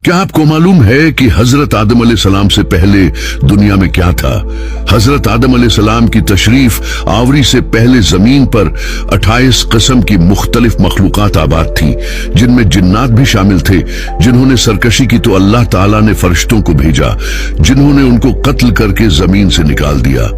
क्या आपको मालूम है कि हजरत आदम अलैहिस्सलाम से पहले दुनिया में क्या था? हजरत आदम अलैहिस्सलाम की तशरीफ आवरी से पहले जमीन पर 28 किस्म की मुख्तलिफ मखलूकात आबाद थी, जिनमें जिन्नात भी शामिल थे। जिन्होंने सरकशी की तो अल्लाह ताला ने फरिश्तों को भेजा, जिन्होंने उनको कत्ल करके जमीन से निकाल दिया।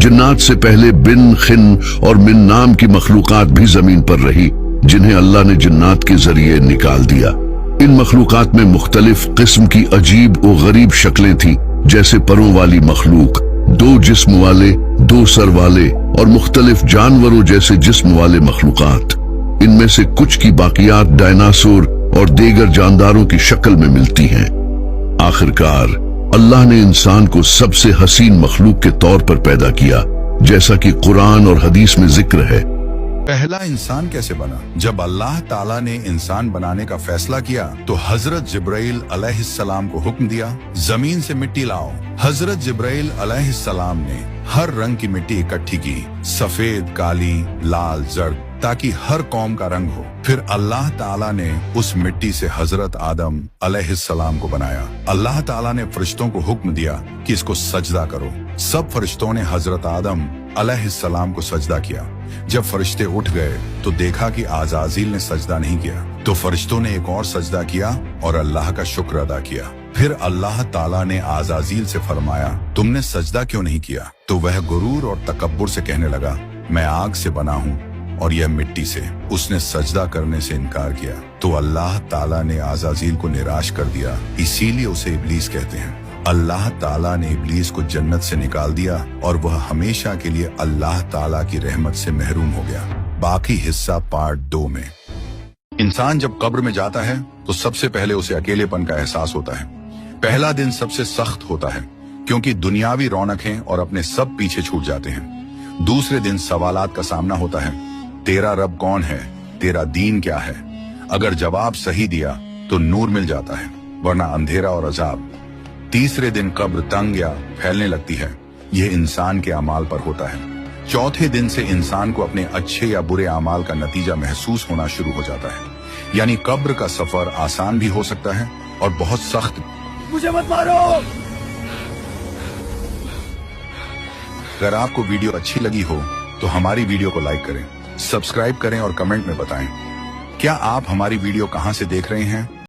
जिन्नात से पहले बिन, खिन और मिन नाम की मखलूकात भी जमीन पर रही, जिन्हें अल्लाह ने जिन्नात के जरिए निकाल दिया। इन मखलूकात में मुख्तलिफ किस्म की अजीब और गरीब शक्लें थीं, जैसे परों वाली मखलूक, दो जिस्म वाले, दो सर वाले और मुख्तलिफ जानवरों जैसे जिस्म वाले मखलूकात। इनमें से कुछ की बाकियात डायनासोर और दीगर जानदारों की शक्ल में मिलती हैं। आखिरकार अल्लाह ने इंसान को सबसे हसीन मखलूक के तौर पर पैदा किया, जैसा कि कुरान और हदीस में जिक्र है। पहला इंसान कैसे बना? जब अल्लाह ताला ने इंसान बनाने का फैसला किया तो हजरत जिब्राइल अलैहिस्सलाम को हुक्म दिया, जमीन से मिट्टी लाओ। हजरत जिब्राइल अलैहिस्सलाम ने हर रंग की मिट्टी इकट्ठी की, सफेद, काली, लाल, जर्द, ताकि हर कौम का रंग हो। फिर अल्लाह ताला ने उस मिट्टी से हजरत आदम अलैहिस्सलाम को बनाया। अल्लाह ताला ने फरिश्तों को हुक्म दिया कि इसको सजदा करो। सब फरिश्तों ने हजरत आदम अलैहिस्सलाम को सजदा किया। जब फरिश्ते उठ गए तो देखा कि आज़ाज़ील ने सजदा नहीं किया, तो फरिश्तों ने एक और सजदा किया और अल्लाह का शुक्र अदा किया। फिर अल्लाह ताला ने आज़ाज़ील से फरमाया, तुमने सजदा क्यों नहीं किया? तो वह गुरूर और तकब्बुर से कहने लगा, मैं आग से बना हूँ और यह मिट्टी से। उसने सजदा करने से इनकार किया तो अल्लाह ताला ने आज़ाज़ील को निराश कर दिया, इसीलिए उसे इब्लीस कहते हैं। अल्लाह ताला ने इब्लीस को जन्नत से निकाल दिया और वह हमेशा के लिए अल्लाह ताला की रहमत से महरूम हो गया। बाकी हिस्सा पार्ट 2 में। इंसान जब कब्र में जाता है तो सबसे पहले उसे अकेलेपन का एहसास होता है। पहला दिन सबसे सख्त होता है, क्योंकि दुनियावी रौनकें और अपने सब पीछे छूट जाते हैं। दूसरे दिन सवालात का सामना होता है, तेरा रब कौन है, तेरा दीन क्या है? अगर जवाब सही दिया तो नूर मिल जाता है, वरना अंधेरा और अजाब। तीसरे दिन कब्र तंग या फैलने लगती है, यह इंसान के अमाल पर होता है। चौथे दिन से इंसान को अपने अच्छे या बुरे अमाल का नतीजा महसूस होना शुरू हो जाता है। यानी कब्र का सफर आसान भी हो सकता है और बहुत सख्त। मुझे मत मारो। अगर आपको वीडियो अच्छी लगी हो तो हमारी वीडियो को लाइक करें, सब्सक्राइब करें और कमेंट में बताएं क्या आप हमारी वीडियो कहां से देख रहे हैं।